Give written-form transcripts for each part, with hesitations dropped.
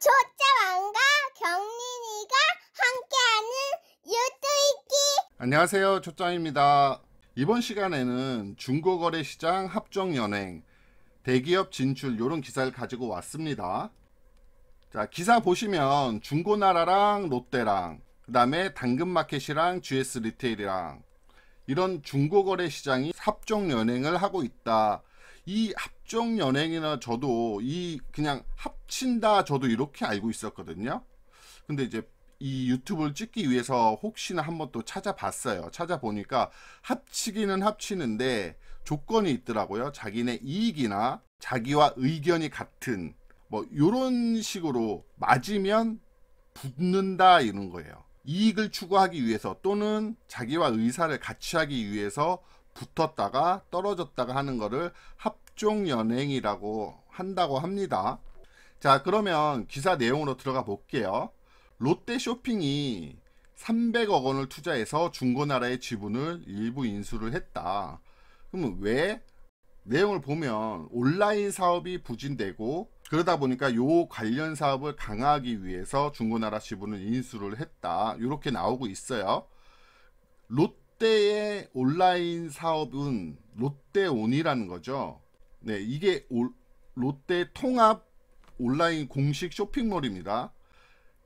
초짜왕과 경린이가 함께하는 유튜브기. 안녕하세요, 초짜입니다. 이번 시간에는 중고거래시장 합종연행, 대기업 진출 이런 기사를 가지고 왔습니다. 자, 기사 보시면 중고나라랑 롯데랑 그 다음에 당근마켓이랑 GS 리테일이랑 이런 중고거래시장이 합종연행을 하고 있다. 이 합종연행이나 저도 그냥 합친다 저도 이렇게 알고 있었거든요. 근데 이제 이 유튜브를 찍기 위해서 혹시나 한번 또 찾아봤어요. 찾아보니까 합치기는 합치는데 조건이 있더라고요. 자기네 이익이나 자기와 의견이 같은 뭐 요런 식으로 맞으면 붙는다 이런 거예요. 이익을 추구하기 위해서 또는 자기와 의사를 같이 하기 위해서 붙었다가 떨어졌다가 하는 거를 합종연행이라고 한다고 합니다. 자, 그러면 기사 내용으로 들어가 볼게요. 롯데쇼핑이 300억 원을 투자해서 중고나라의 지분을 일부 인수를 했다. 그러면 왜? 내용을 보면 온라인 사업이 부진되고 그러다 보니까 요 관련 사업을 강화하기 위해서 중고나라 지분을 인수를 했다. 이렇게 나오고 있어요. 롯데의 온라인 사업은 롯데온이라는 거죠. 네, 이게 롯데 통합 온라인 공식 쇼핑몰입니다.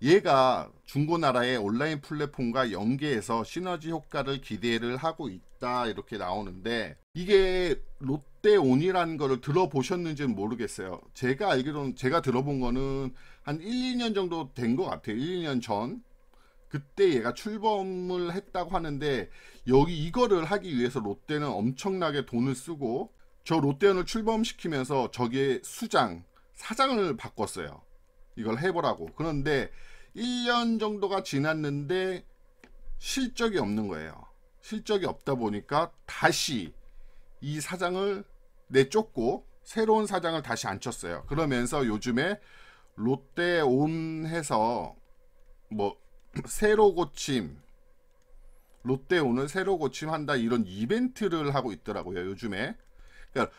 얘가 중고나라의 온라인 플랫폼과 연계해서 시너지 효과를 기대를 하고 있다 이렇게 나오는데, 이게 롯데온이라는 거를 들어보셨는지는 모르겠어요. 제가 알기로는 제가 들어본 거는 한 1, 2년 정도 된 것 같아요. 1, 2년 전 그때 얘가 출범을 했다고 하는데, 여기 이거를 하기 위해서 롯데는 엄청나게 돈을 쓰고 저 롯데온을 출범시키면서 저게 사장을 바꿨어요. 이걸 해보라고. 그런데 1년 정도가 지났는데 실적이 없는 거예요. 실적이 없다 보니까 다시 이 사장을 내쫓고 새로운 사장을 다시 앉혔어요. 그러면서 요즘에 롯데온 해서 뭐 새로 고침, 롯데온을 새로 고침한다 이런 이벤트를 하고 있더라고요, 요즘에. 그러니까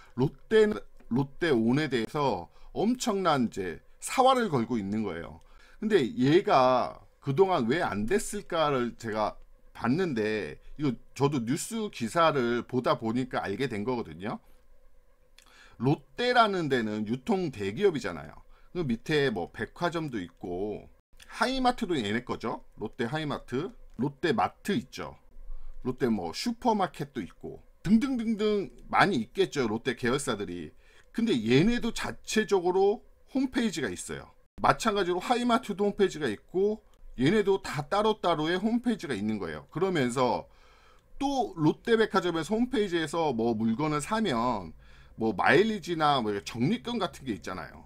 롯데온에 대해서 엄청난 이제 사활을 걸고 있는 거예요. 근데 얘가 그동안 왜 안 됐을까를 제가 봤는데, 이거 저도 뉴스 기사를 보다 보니까 알게 된 거거든요. 롯데라는 데는 유통 대기업이잖아요. 그 밑에 뭐 백화점도 있고 하이마트도 얘네 거죠. 롯데 하이마트, 롯데 마트 있죠. 롯데 뭐 슈퍼마켓도 있고 등등등등 많이 있겠죠, 롯데 계열사들이. 근데 얘네도 자체적으로 홈페이지가 있어요. 마찬가지로 하이마트도 홈페이지가 있고 얘네도 다 따로따로의 홈페이지가 있는 거예요. 그러면서 또 롯데백화점에서 홈페이지에서 뭐 물건을 사면 뭐 마일리지나 뭐 적립금 같은 게 있잖아요.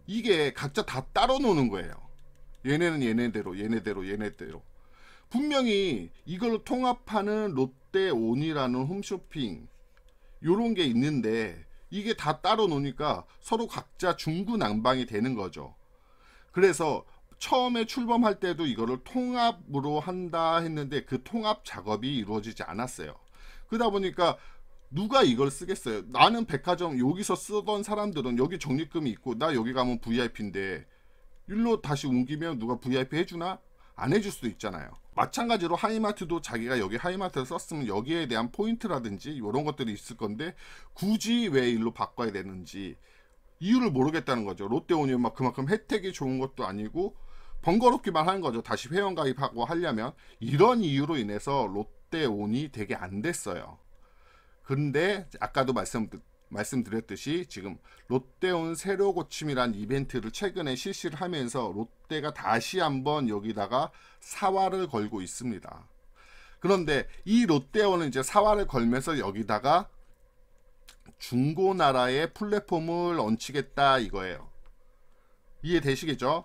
이게 각자 다 따로 노는 거예요. 얘네는 얘네대로 분명히 이걸 통합하는 롯데온이라는 홈쇼핑 요런 게 있는데 이게 다 따로 노니까 서로 각자 중구난방이 되는 거죠. 그래서 처음에 출범할 때도 이거를 통합으로 한다 했는데 그 통합 작업이 이루어지지 않았어요. 그러다 보니까 누가 이걸 쓰겠어요? 나는 백화점 여기서 쓰던 사람들은 여기 적립금이 있고 나 여기 가면 VIP인데 일로 다시 옮기면 누가 VIP 해주나? 안 해줄 수도 있잖아요. 마찬가지로 하이마트도 자기가 여기 하이마트를 썼으면 여기에 대한 포인트라든지 이런 것들이 있을 건데 굳이 왜 일로 바꿔야 되는지 이유를 모르겠다는 거죠. 롯데온이 막 그만큼 혜택이 좋은 것도 아니고 번거롭기만 하는 거죠. 다시 회원 가입하고 하려면. 이런 이유로 인해서 롯데온이 되게 안 됐어요. 근데 아까도 말씀드렸듯이 지금 롯데온 새로 고침이란 이벤트를 최근에 실시를 하면서 롯데가 다시 한번 여기다가 사활을 걸고 있습니다. 그런데 이 롯데온은 이제 사활을 걸면서 여기다가 중고나라의 플랫폼을 얹히겠다 이거예요. 이해되시겠죠?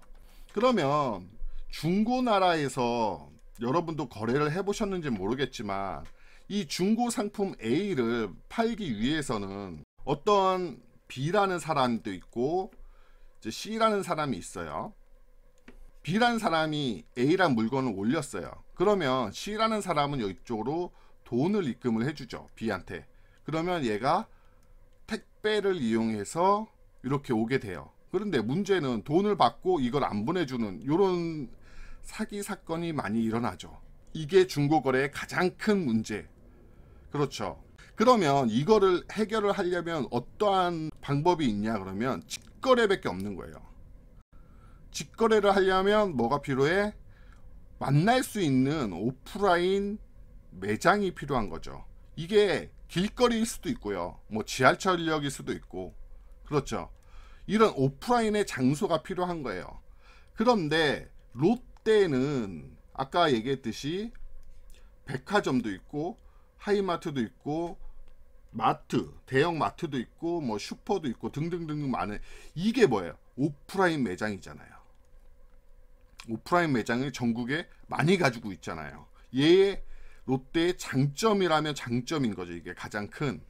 그러면 중고나라에서 여러분도 거래를 해보셨는지 모르겠지만 이 중고 상품 A를 팔기 위해서는 어떤 B라는 사람도 있고 C라는 사람이 있어요. B라는 사람이 A란 물건을 올렸어요. 그러면 C라는 사람은 이쪽으로 돈을 입금을 해주죠, B한테. 그러면 얘가 택배를 이용해서 이렇게 오게 돼요. 그런데 문제는 돈을 받고 이걸 안 보내주는 이런 사기 사건이 많이 일어나죠. 이게 중고거래의 가장 큰 문제. 그렇죠. 그러면 이거를 해결을 하려면 어떠한 방법이 있냐 그러면 직거래밖에 없는 거예요. 직거래를 하려면 뭐가 필요해? 만날 수 있는 오프라인 매장이 필요한 거죠. 이게 길거리일 수도 있고요. 뭐 지하철역일 수도 있고. 그렇죠. 이런 오프라인의 장소가 필요한 거예요. 그런데 롯데는 아까 얘기했듯이 백화점도 있고 하이마트도 있고 마트, 대형 마트도 있고 뭐 슈퍼도 있고 등등등 많은, 이게 뭐예요? 오프라인 매장이잖아요. 오프라인 매장을 전국에 많이 가지고 있잖아요. 얘의 롯데의 장점이라면 장점인 거죠. 이게 가장 큰.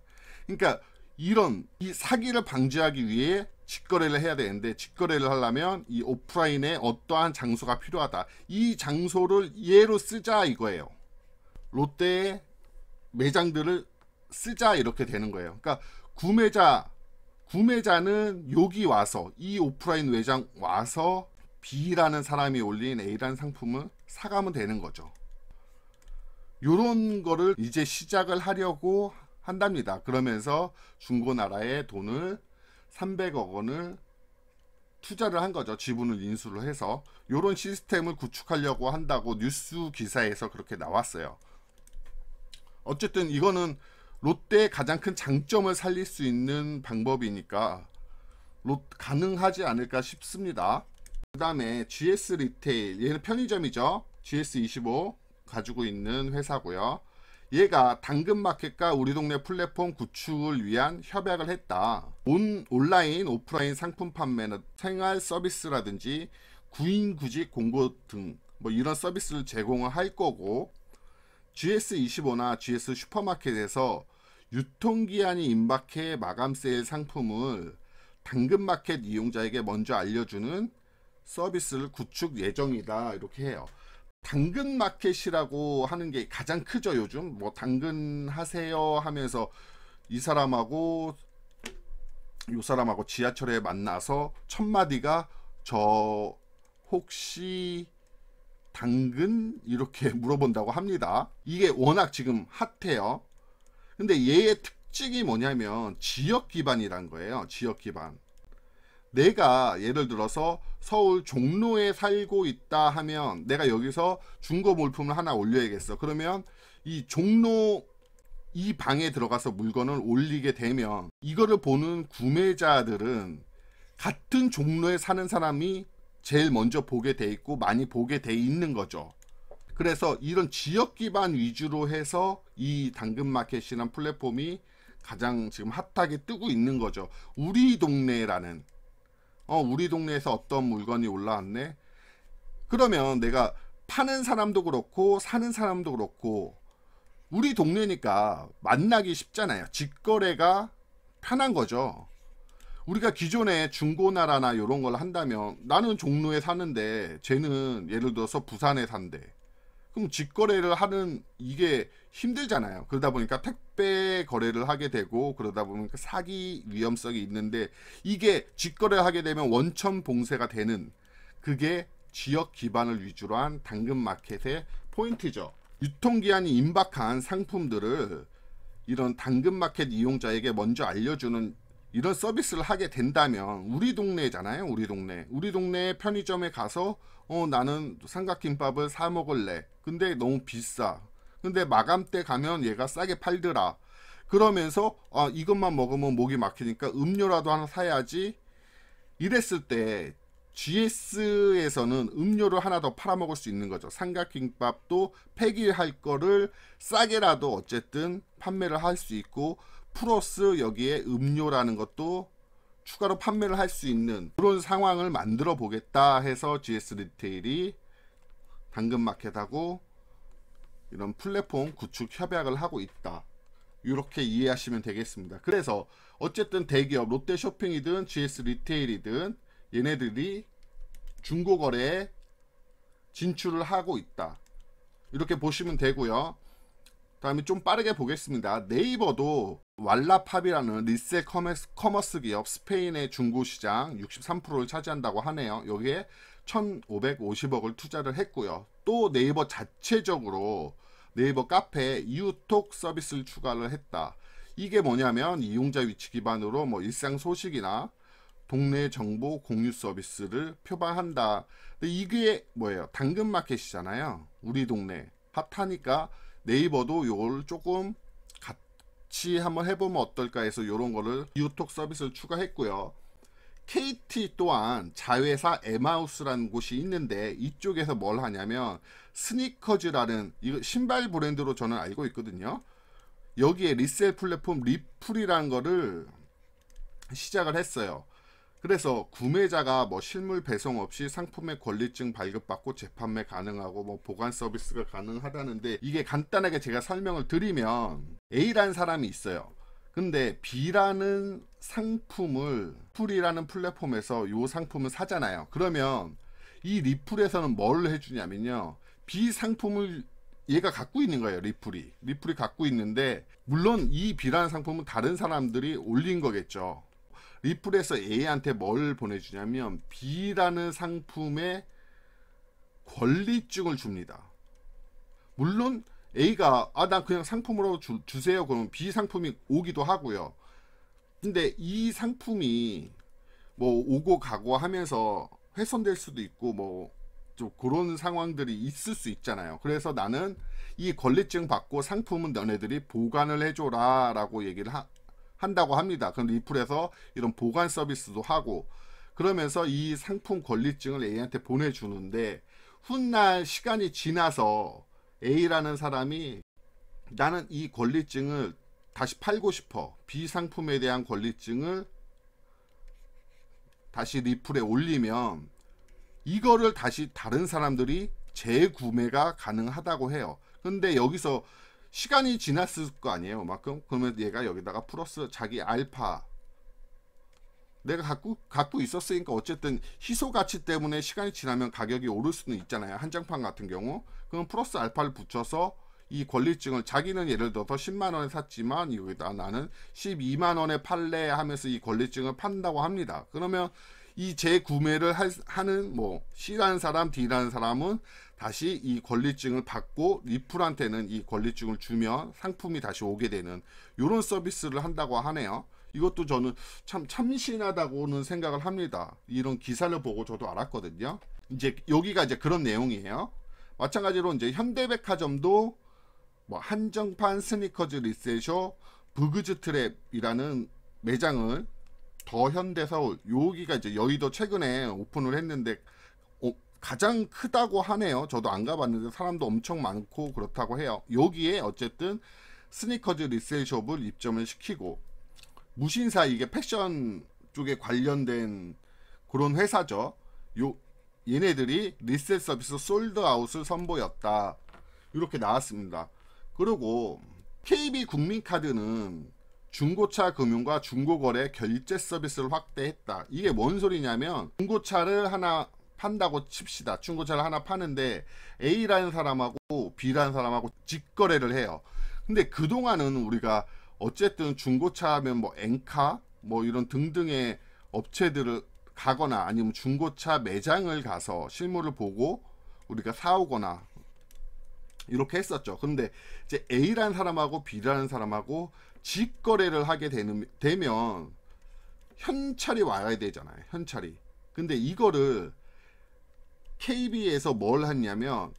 그러니까 이런 이 사기를 방지하기 위해 직거래를 해야 되는데, 직거래를 하려면 이 오프라인에 어떠한 장소가 필요하다. 이 장소를 예로 쓰자 이거예요. 롯데의 매장들을 쓰자 이렇게 되는 거예요. 그러니까 구매자는 여기 와서 이 오프라인 매장 와서 B라는 사람이 올린 A라는 상품을 사가면 되는 거죠. 요런 거를 이제 시작을 하려고 한답니다. 그러면서 중고나라에 돈을 300억 원을 투자를 한 거죠. 지분을 인수를 해서 요런 시스템을 구축하려고 한다고 뉴스 기사에서 그렇게 나왔어요. 어쨌든 이거는 롯데의 가장 큰 장점을 살릴 수 있는 방법이니까 가능하지 않을까 싶습니다. 그 다음에 GS 리테일, 얘는 편의점이죠. GS25 가지고 있는 회사고요. 얘가 당근마켓과 우리 동네 플랫폼 구축을 위한 협약을 했다. 온라인 오프라인 상품 판매나 생활 서비스라든지 구인구직 공고 등 뭐 이런 서비스를 제공을 할 거고, GS25나 GS 슈퍼마켓에서 유통기한이 임박해 마감 세일 상품을 당근마켓 이용자에게 먼저 알려주는 서비스를 구축 예정이다 이렇게 해요. 당근마켓이라고 하는 게 가장 크죠. 요즘 뭐 당근 하세요 하면서 이 사람하고 요 사람하고 지하철에 만나서 첫 마디가 저 혹시 당근 이렇게 물어본다고 합니다. 이게 워낙 지금 핫해요. 근데 얘의 특징이 뭐냐면 지역 기반이란 거예요. 지역 기반. 내가 예를 들어서 서울 종로에 살고 있다 하면 내가 여기서 중고 물품을 하나 올려야겠어. 그러면 이 종로 이 방에 들어가서 물건을 올리게 되면 이거를 보는 구매자들은 같은 종로에 사는 사람이 제일 먼저 보게 돼 있고 많이 보게 돼 있는 거죠. 그래서 이런 지역 기반 위주로 해서 이 당근마켓이라는 플랫폼이 가장 지금 핫하게 뜨고 있는 거죠. 우리 동네라는 우리 동네에서 어떤 물건이 올라왔네. 그러면 내가 파는 사람도 그렇고 사는 사람도 그렇고 우리 동네니까 만나기 쉽잖아요. 직거래가 편한 거죠. 우리가 기존에 중고나라나 이런 걸 한다면 나는 종로에 사는데 쟤는 예를 들어서 부산에 산대. 그럼 직거래를 하는 이게 힘들잖아요. 그러다 보니까 택배 거래를 하게 되고 그러다 보니까 사기 위험성이 있는데, 이게 직거래를 하게 되면 원천 봉쇄가 되는, 그게 지역 기반을 위주로 한 당근마켓의 포인트죠. 유통기한이 임박한 상품들을 이런 당근마켓 이용자에게 먼저 알려주는 이런 서비스를 하게 된다면, 우리 동네잖아요. 우리 동네 편의점에 가서 나는 삼각김밥을 사 먹을래. 근데 너무 비싸. 근데 마감 때 가면 얘가 싸게 팔더라. 그러면서 이것만 먹으면 목이 막히니까 음료라도 하나 사야지. 이랬을 때 GS에서는 음료를 하나 더 팔아먹을 수 있는 거죠. 삼각김밥도 폐기할 거를 싸게라도 어쨌든 판매를 할 수 있고, 플러스 여기에 음료라는 것도 추가로 판매를 할 수 있는 그런 상황을 만들어 보겠다 해서 GS 리테일이 당근마켓하고 이런 플랫폼 구축 협약을 하고 있다. 이렇게 이해하시면 되겠습니다. 그래서 어쨌든 대기업 롯데쇼핑이든 GS 리테일이든 얘네들이 중고거래에 진출을 하고 있다. 이렇게 보시면 되고요. 다음에 좀 빠르게 보겠습니다. 네이버도 왈라팝이라는 리셀 커머스 기업 스페인의 중고 시장 63%를 차지한다고 하네요. 여기에 1,550억을 투자를 했고요. 또 네이버 자체적으로 네이버 카페에 이웃톡 서비스를 추가를 했다. 이게 뭐냐면 이용자 위치 기반으로 뭐 일상 소식이나 동네 정보 공유 서비스를 표방한다. 근데 이게 뭐예요? 당근마켓이잖아요. 우리 동네 핫하니까 네이버도 요걸 조금 같이 한번 해보면 어떨까 해서 요런 거를 이웃톡 서비스를 추가했고요. KT 또한 자회사 에마우스라는 곳이 있는데 이쪽에서 뭘 하냐면 스니커즈라는 이거 신발 브랜드로 저는 알고 있거든요. 여기에 리셀 플랫폼 리플이라는 거를 시작을 했어요. 그래서 구매자가 뭐 실물 배송 없이 상품의 권리증 발급받고 재판매 가능하고 뭐 보관 서비스가 가능하다는데, 이게 간단하게 제가 설명을 드리면 A라는 사람이 있어요. 근데 B라는 상품을 리플이라는 플랫폼에서 요 상품을 사잖아요. 그러면 이 리플에서는 뭘 해주냐면요, B 상품을 얘가 갖고 있는 거예요. 리플이 갖고 있는데, 물론 이 B라는 상품은 다른 사람들이 올린 거겠죠. 리플에서 A한테 뭘 보내주냐면 B라는 상품의 권리증을 줍니다. 물론 A가 난 그냥 상품으로 주세요 그러면 B 상품이 오기도 하고요. 근데 이 상품이 뭐 오고 가고 하면서 훼손될 수도 있고 뭐 좀 그런 상황들이 있을 수 있잖아요. 그래서 나는 이 권리증 받고 상품은 너네들이 보관을 해줘라 라고 얘기를 한다고 합니다. 그럼 리플에서 이런 보관 서비스도 하고, 그러면서 이 상품 권리증을 A한테 보내주는데, 훗날 시간이 지나서 A라는 사람이 나는 이 권리증을 다시 팔고 싶어, B 상품에 대한 권리증을 다시 리플에 올리면 이거를 다시 다른 사람들이 재구매가 가능하다고 해요. 근데 여기서 시간이 지났을 거 아니에요, 그만큼. 그러면 얘가 여기다가 플러스 자기 알파, 내가 갖고 있었으니까 어쨌든 희소 가치 때문에 시간이 지나면 가격이 오를 수는 있잖아요, 한정판 같은 경우. 그럼 플러스 알파를 붙여서 이 권리증을, 자기는 예를 들어서 10만원에 샀지만 여기다 나는 12만원에 팔래 하면서 이 권리증을 판다고 합니다. 그러면 이 재구매를 하는 뭐 C라는 사람, D라는 사람은 다시 이 권리증을 받고 리플한테는 이 권리증을 주면 상품이 다시 오게 되는 이런 서비스를 한다고 하네요. 이것도 저는 참 참신하다고는 생각을 합니다. 이런 기사를 보고 저도 알았거든요. 이제 여기가 이제 그런 내용이에요. 마찬가지로 이제 현대백화점도 뭐 한정판 스니커즈 리셋쇼 부그즈 트랩이라는 매장을 더 현대서울, 여기가 이제 여의도 최근에 오픈을 했는데 가장 크다고 하네요. 저도 안 가봤는데 사람도 엄청 많고 그렇다고 해요. 여기에 어쨌든 스니커즈 리셀숍을 입점을 시키고, 무신사, 이게 패션 쪽에 관련된 그런 회사죠. 얘네들이 리셀 서비스 솔드아웃을 선보였다, 이렇게 나왔습니다. 그리고 KB 국민카드는 중고차 금융과 중고거래 결제 서비스를 확대했다. 이게 뭔 소리냐면, 중고차를 하나 판다고 칩시다. 중고차를 하나 파는데 A라는 사람하고 B라는 사람하고 직거래를 해요. 근데 그동안은 우리가 어쨌든 중고차 하면 뭐 엔카 뭐 이런 등등의 업체들을 가거나 아니면 중고차 매장을 가서 실물을 보고 우리가 사오거나 이렇게 했었죠. 근데 이제 A라는 사람하고 B라는 사람하고 직거래를 하게 되면 현찰이 와야 되잖아요, 현찰이. 근데 이거를 KB에서 뭘 했냐면,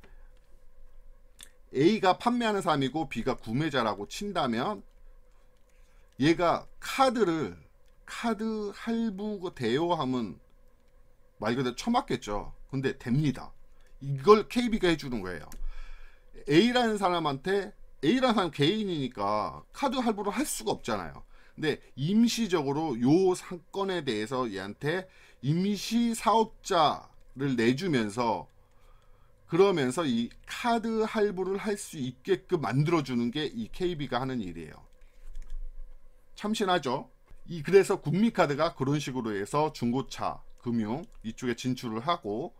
A가 판매하는 사람이고 B가 구매자라고 친다면 얘가 카드 할부 돼요 하면 말 그대로 쳐맞겠죠. 근데 됩니다. 이걸 KB가 해주는 거예요. A라는 사람한테, A라는 사람 개인이니까 카드 할부를 할 수가 없잖아요. 근데 임시적으로 요 사건에 대해서 얘한테 임시 사업자를 내주면서, 그러면서 이 카드 할부를 할 수 있게끔 만들어주는 게 이 KB가 하는 일이에요. 참신하죠? 그래서 국민카드가 그런 식으로 해서 중고차 금융 이쪽에 진출을 하고,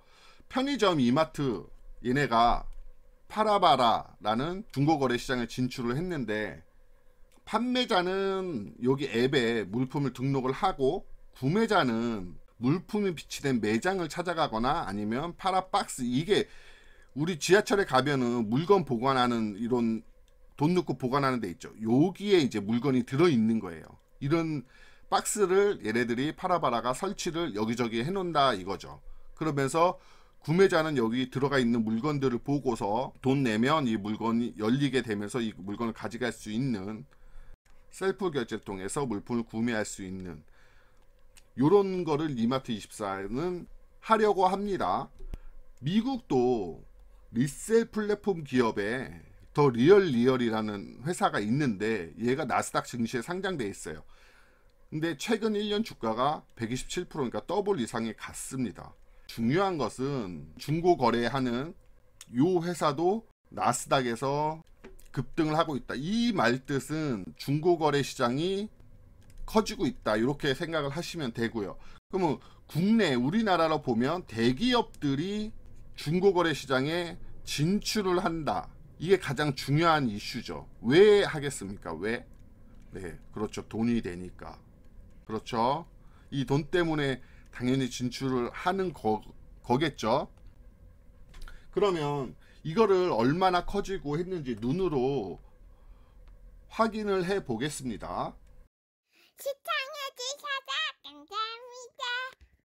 편의점 이마트 얘네가 파라바라라는 중고거래 시장에 진출을 했는데, 판매자는 여기 앱에 물품을 등록을 하고 구매자는 물품이 비치된 매장을 찾아가거나 아니면 파라박스, 이게 우리 지하철에 가면은 물건 보관하는 이런 돈 넣고 보관하는 데 있죠. 여기에 이제 물건이 들어있는 거예요. 이런 박스를 얘네들이 파라바라가 설치를 여기저기 해놓는다 이거죠. 그러면서 구매자는 여기 들어가 있는 물건들을 보고서 돈 내면 이 물건이 열리게 되면서 이 물건을 가져갈 수 있는, 셀프 결제를 통해서 물품을 구매할 수 있는 요런 거를 이마트24는 하려고 합니다. 미국도 리셀 플랫폼 기업에 더 리얼이라는 회사가 있는데 얘가 나스닥 증시에 상장돼 있어요. 근데 최근 1년 주가가 127%, 그러니까 더블 이상에 갔습니다. 중요한 것은 중고 거래하는 요 회사도 나스닥에서 급등을 하고 있다. 이 말뜻은 중고 거래 시장이 커지고 있다, 이렇게 생각을 하시면 되고요. 그러면 국내 우리나라로 보면 대기업들이 중고 거래 시장에 진출을 한다. 이게 가장 중요한 이슈죠. 왜 하겠습니까? 왜? 네, 그렇죠. 돈이 되니까. 그렇죠. 이 돈 때문에 당연히 진출을 하는 거겠죠. 그러면 이거를 얼마나 커지고 했는지 눈으로 확인을 해 보겠습니다. 시청